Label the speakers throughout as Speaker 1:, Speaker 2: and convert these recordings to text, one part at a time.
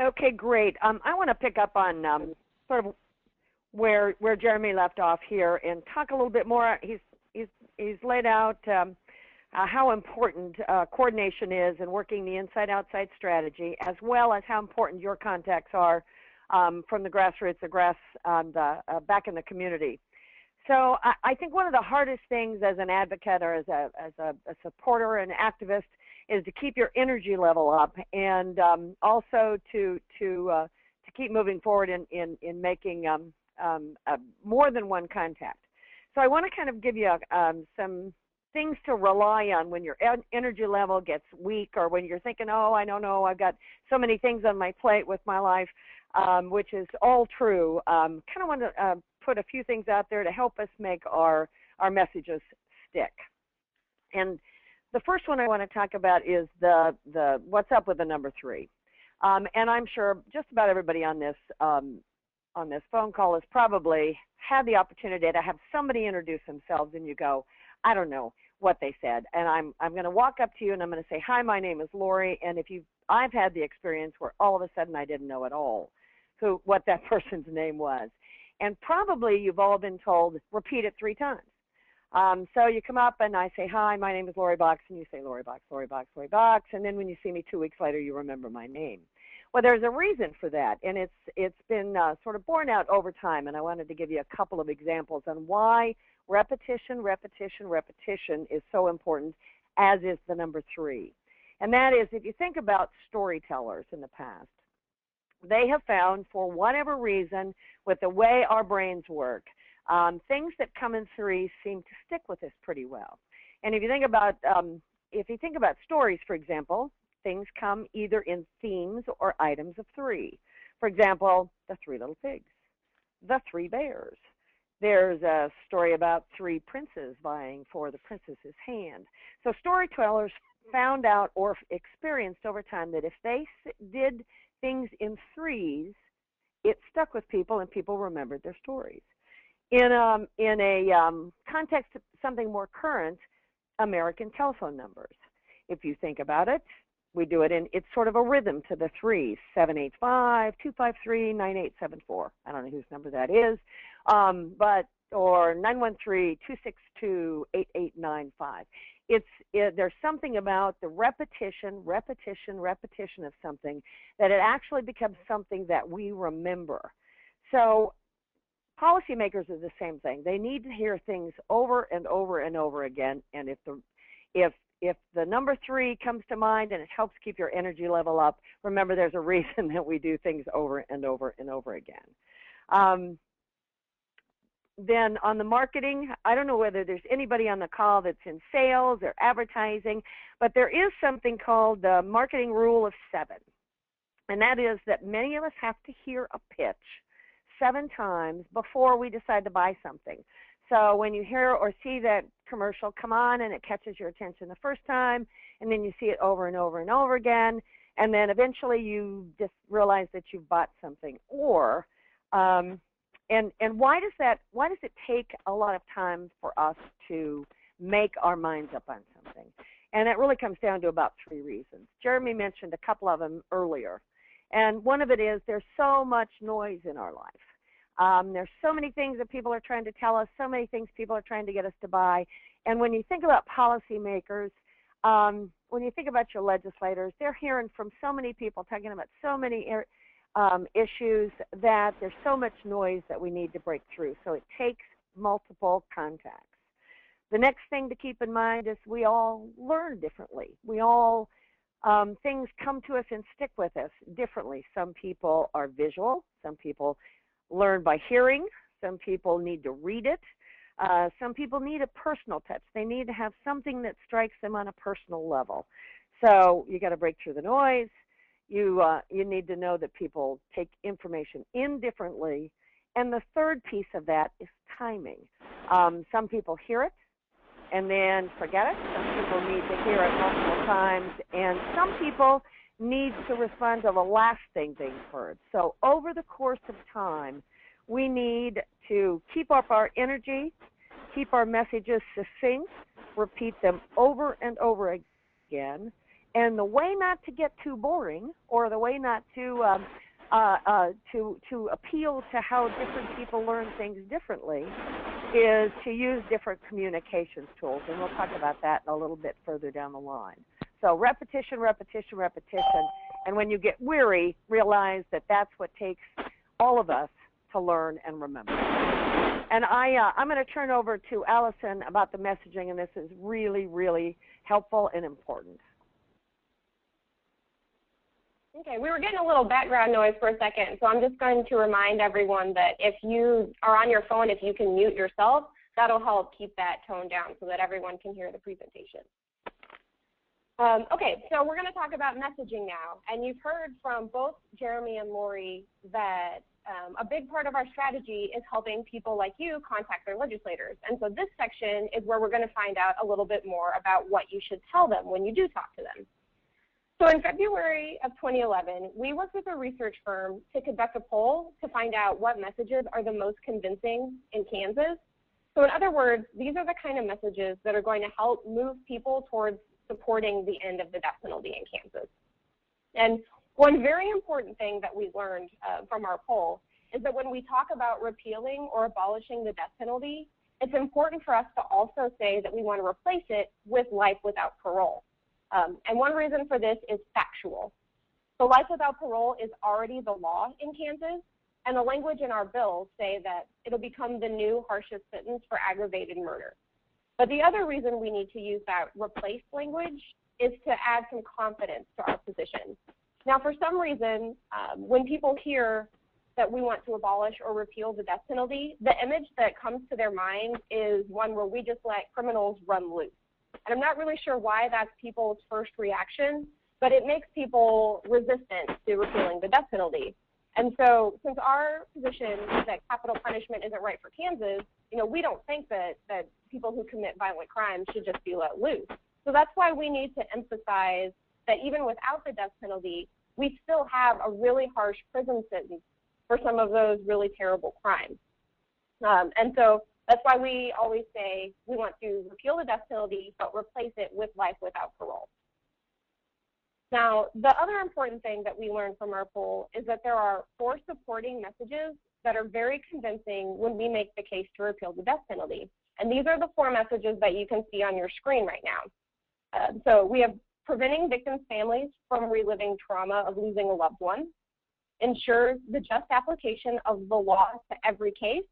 Speaker 1: Okay, great. I want to pick up on sort of where Jeremy left off here and talk a little bit more. He's laid out how important coordination is and working the inside-outside strategy, as well as how important your contacts are from the grassroots, back in the community. So I think one of the hardest things as an advocate or as a supporter and activist is to keep your energy level up, and also to keep moving forward in making more than one contact. So I want to kind of give you some things to rely on when your energy level gets weak, or when you're thinking, oh, I don't know, I've got so many things on my plate with my life, which is all true. Kind of want to put a few things out there to help us make our messages stick. And the first one I want to talk about is the what's up with the number 3. And I'm sure just about everybody on this phone call has probably had the opportunity to have somebody introduce themselves, and you go, I don't know what they said, and I'm going to walk up to you and I'm going to say, hi, my name is Lori, and I've had the experience where all of a sudden I didn't know at all what that person's name was. And probably you've all been told, repeat it 3 times. So you come up and I say, hi, my name is Lori Box, and you say Lori Box, Lori Box, Lori Box, and then when you see me 2 weeks later, you remember my name. Well, there's a reason for that, and it's been sort of borne out over time, and I wanted to give you a couple of examples on why repetition, repetition, repetition is so important, as is the number 3. And that is, if you think about storytellers in the past, they have found, for whatever reason, with the way our brains work, things that come in 3 seem to stick with us pretty well. And if you think about stories, for example, things come either in themes or items of 3. For example, the 3 little pigs, the 3 bears. There's a story about 3 princes vying for the princess's hand. So storytellers found out or experienced over time that if they did things in 3s, it stuck with people and people remembered their stories. In a context of something more current, American telephone numbers. If you think about it, we do it it's sort of a rhythm to the 3s, 785-253-9874. I don't know whose number that is, or 913-262-8895. There's something about the repetition of something that it actually becomes something that we remember. So policymakers are the same thing. They need to hear things over and over and over again, and if the number 3 comes to mind and it helps keep your energy level up, remember there's a reason that we do things over and over and over again. Then on the marketing, I don't know whether there's anybody on the call that's in sales or advertising, but there is something called the marketing rule of 7. And that is that many of us have to hear a pitch 7 times before we decide to buy something. So when you hear or see that commercial come on and it catches your attention the first time, and then you see it over and over and over again, and then eventually you just realize that you've bought something. Or and why does it take a lot of time for us to make our minds up on something? And it really comes down to about 3 reasons. Jeremy mentioned a couple of them earlier. And one of it is there's so much noise in our life. There's so many things that people are trying to tell us, so many things people are trying to get us to buy. And when you think about policymakers, when you think about your legislators, they're hearing from so many people talking about so many issues that there's so much noise that we need to break through. So it takes multiple contacts. The next thing to keep in mind is we all learn differently. We all, things come to us and stick with us differently. Some people are visual. Some people learn by hearing. Some people need to read it. Some people need a personal touch. They need to have something that strikes them on a personal level. So you got to break through the noise. You need to know that people take information in differently. And the third piece of that is timing. Some people hear it and then forget it. Some people need to hear it multiple times. And some people need to respond to the last thing they've heard. So over the course of time, we need to keep up our energy, keep our messages succinct, repeat them over and over again, And the way not to get too boring, or the way not to appeal to how different people learn things differently, is to use different communications tools, and we'll talk about that a little bit further down the line. So repetition, repetition, repetition, and when you get weary, realize that that's what takes all of us to learn and remember. And I'm going to turn over to Allison about the messaging, and this is really, really helpful and important.
Speaker 2: Okay, we were getting a little background noise for a second, so I'm just going to remind everyone that if you are on your phone, if you can mute yourself, that'll help keep that tone down so that everyone can hear the presentation. Okay, so we're going to talk about messaging now, and you've heard from both Jeremy and Lori that a big part of our strategy is helping people like you contact their legislators. And so this section is where we're going to find out a little bit more about what you should tell them when you do talk to them. So in February of 2011, we worked with a research firm to conduct a poll to find out what messages are the most convincing in Kansas. So in other words, these are the kind of messages that are going to help move people towards supporting the end of the death penalty in Kansas. And one very important thing that we learned from our poll is that when we talk about repealing or abolishing the death penalty, it's important for us to also say that we want to replace it with life without parole. And one reason for this is factual. So life without parole is already the law in Kansas, and the language in our bill say that it'll become the new harshest sentence for aggravated murder. But the other reason we need to use that replace language is to add some confidence to our position. Now, for some reason, when people hear that we want to abolish or repeal the death penalty, the image that comes to their mind is one where we just let criminals run loose. And I'm not really sure why that's people's first reaction, but it makes people resistant to repealing the death penalty. And so since our position is that capital punishment isn't right for Kansas, we don't think that people who commit violent crimes should just be let loose. So that's why we need to emphasize that even without the death penalty, we still have a really harsh prison sentence for some of those really terrible crimes. And so that's why we always say we want to repeal the death penalty, but replace it with life without parole. Now, the other important thing that we learned from our poll is that there are 4 supporting messages that are very convincing when we make the case to repeal the death penalty. And these are the 4 messages that you can see on your screen right now. So we have preventing victims' families from reliving trauma of losing a loved one, ensures the just application of the law to every case,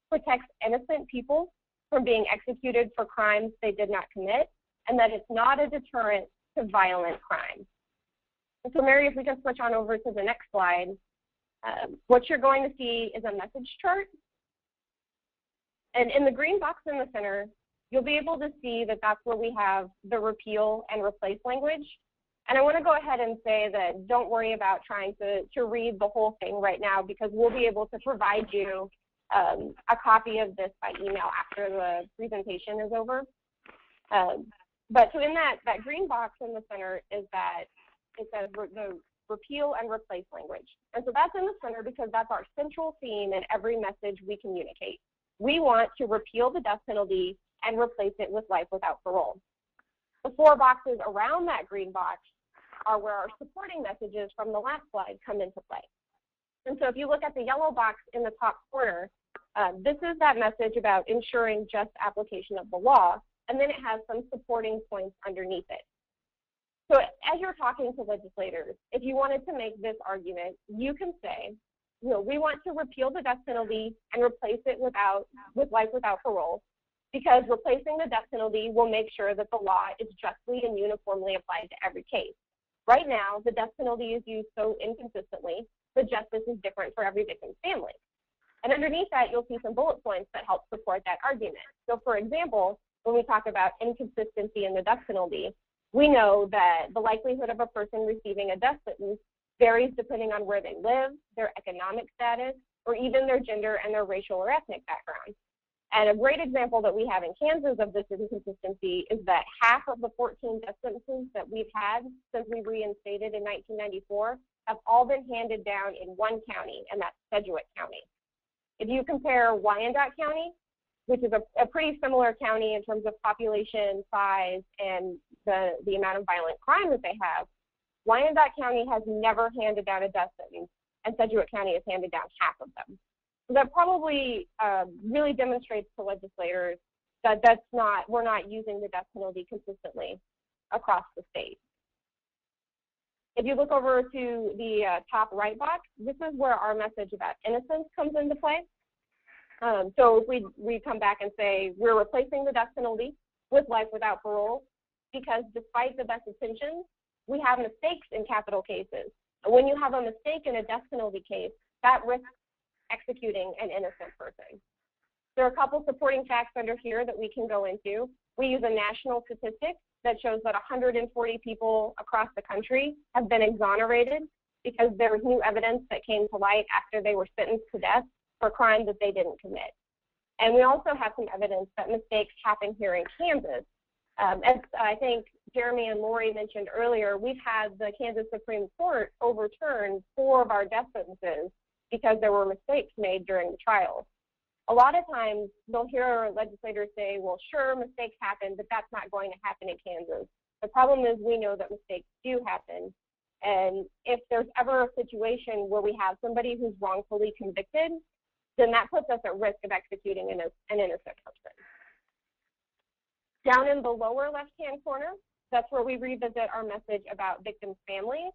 Speaker 2: protects innocent people from being executed for crimes they did not commit, and that it's not a deterrent to violent crime. And so Mary, if we can switch on over to the next slide, what you're going to see is a message chart. And in the green box in the center, you'll be able to see that that's where we have the repeal and replace language. And I want to go ahead and say that don't worry about trying to read the whole thing right now, because we'll be able to provide you a copy of this by email after the presentation is over. But so in that green box in the center is that it says the repeal and replace language. And so that's in the center because that's our central theme in every message we communicate. We want to repeal the death penalty and replace it with life without parole. The 4 boxes around that green box are where our supporting messages from the last slide come into play. And so if you look at the yellow box in the top corner, this is that message about ensuring just application of the law, and then it has some supporting points underneath it. So as you're talking to legislators, if you wanted to make this argument, you can say, we want to repeal the death penalty and replace it with life without parole, because replacing the death penalty will make sure that the law is justly and uniformly applied to every case. Right now, the death penalty is used so inconsistently that justice is different for every victim's family. And underneath that, you'll see some bullet points that help support that argument. So for example, when we talk about inconsistency in the death penalty, we know that the likelihood of a person receiving a death sentence varies depending on where they live, their economic status, or even their gender and their racial or ethnic background. And a great example that we have in Kansas of this inconsistency is that half of the 14 death sentences that we've had since we reinstated in 1994 have all been handed down in one county, and that's Sedgwick County. If you compare Wyandotte County, which is a pretty similar county in terms of population size and the amount of violent crime that they have, Wyandotte County has never handed down a death sentence, and Sedgwick County has handed down half of them. So that probably really demonstrates to legislators that we're not using the death penalty consistently across the state. If you look over to the top right box, this is where our message about innocence comes into play. So if we come back and say we're replacing the death penalty with life without parole because despite the best intentions, we have mistakes in capital cases. When you have a mistake in a death penalty case, that risks executing an innocent person. There are a couple supporting facts under here that we can go into. We use a national statistic that shows that 140 people across the country have been exonerated because there was new evidence that came to light after they were sentenced to death for crimes that they didn't commit. And we also have some evidence that mistakes happen here in Kansas. As I think Jeremy and Lori mentioned earlier, we've had the Kansas Supreme Court overturn 4 of our death sentences because there were mistakes made during the trials. A lot of times they'll hear legislators say, well, sure, mistakes happen, but that's not going to happen in Kansas. The problem is we know that mistakes do happen. And if there's ever a situation where we have somebody who's wrongfully convicted, then that puts us at risk of executing an innocent person. Down in the lower left-hand corner, that's where we revisit our message about victims' families.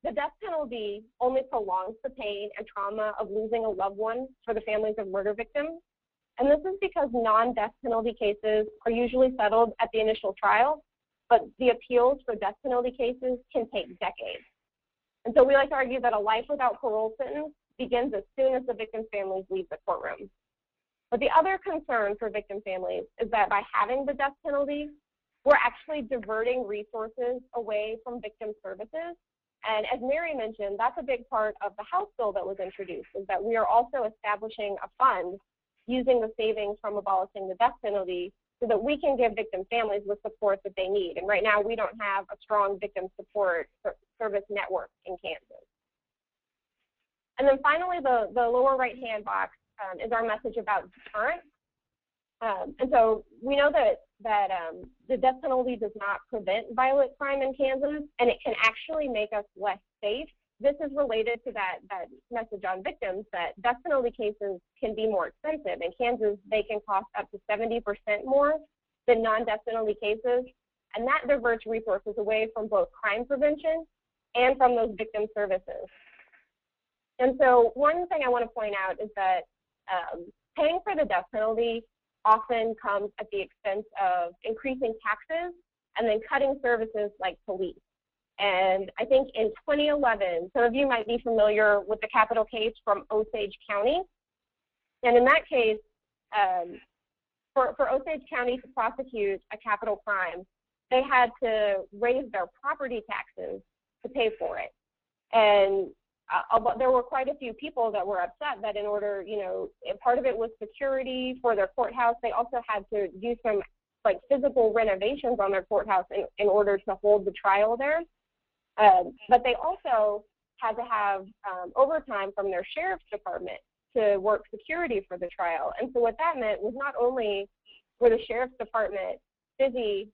Speaker 2: The death penalty only prolongs the pain and trauma of losing a loved one for the families of murder victims. And this is because non-death penalty cases are usually settled at the initial trial, but the appeals for death penalty cases can take decades. And so we like to argue that a life without parole sentence begins as soon as the victim's families leave the courtroom. But the other concern for victim families is that by having the death penalty, we're actually diverting resources away from victim services. And as Mary mentioned, that's a big part of the House bill that was introduced, is that we are also establishing a fund using the savings from abolishing the death penalty so that we can give victim families the support that they need. And right now, we don't have a strong victim support service network in Kansas. And then finally, the lower right-hand box is our message about deterrence. And so we know that the death penalty does not prevent violent crime in Kansas, and it can actually make us less safe. This is related to that message on victims, that death penalty cases can be more expensive. In Kansas, they can cost up to 70% more than non-death penalty cases, and that diverts resources away from both crime prevention and from those victim services. And so one thing I want to point out is that paying for the death penalty often comes at the expense of increasing taxes and then cutting services like police. And I think in 2011, some of you might be familiar with the capital case from Osage County. And in that case, for Osage County to prosecute a capital crime, they had to raise their property taxes to pay for it. And there were quite a few people that were upset that in order, part of it was security for their courthouse. They also had to do some physical renovations on their courthouse in order to hold the trial there. But they also had to have overtime from their sheriff's department to work security for the trial. And so what that meant was not only were the sheriff's department busy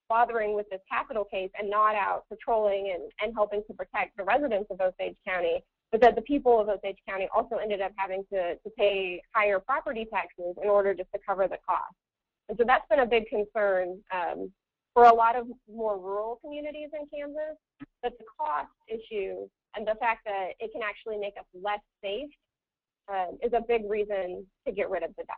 Speaker 2: bothering with this capital case and not out patrolling and helping to protect the residents of Osage County, but that the people of Osage County also ended up having to pay higher property taxes in order just to cover the cost. And so that's been a big concern for a lot of more rural communities in Kansas, that the cost issue and the fact that it can actually make us less safe is a big reason to get rid of the death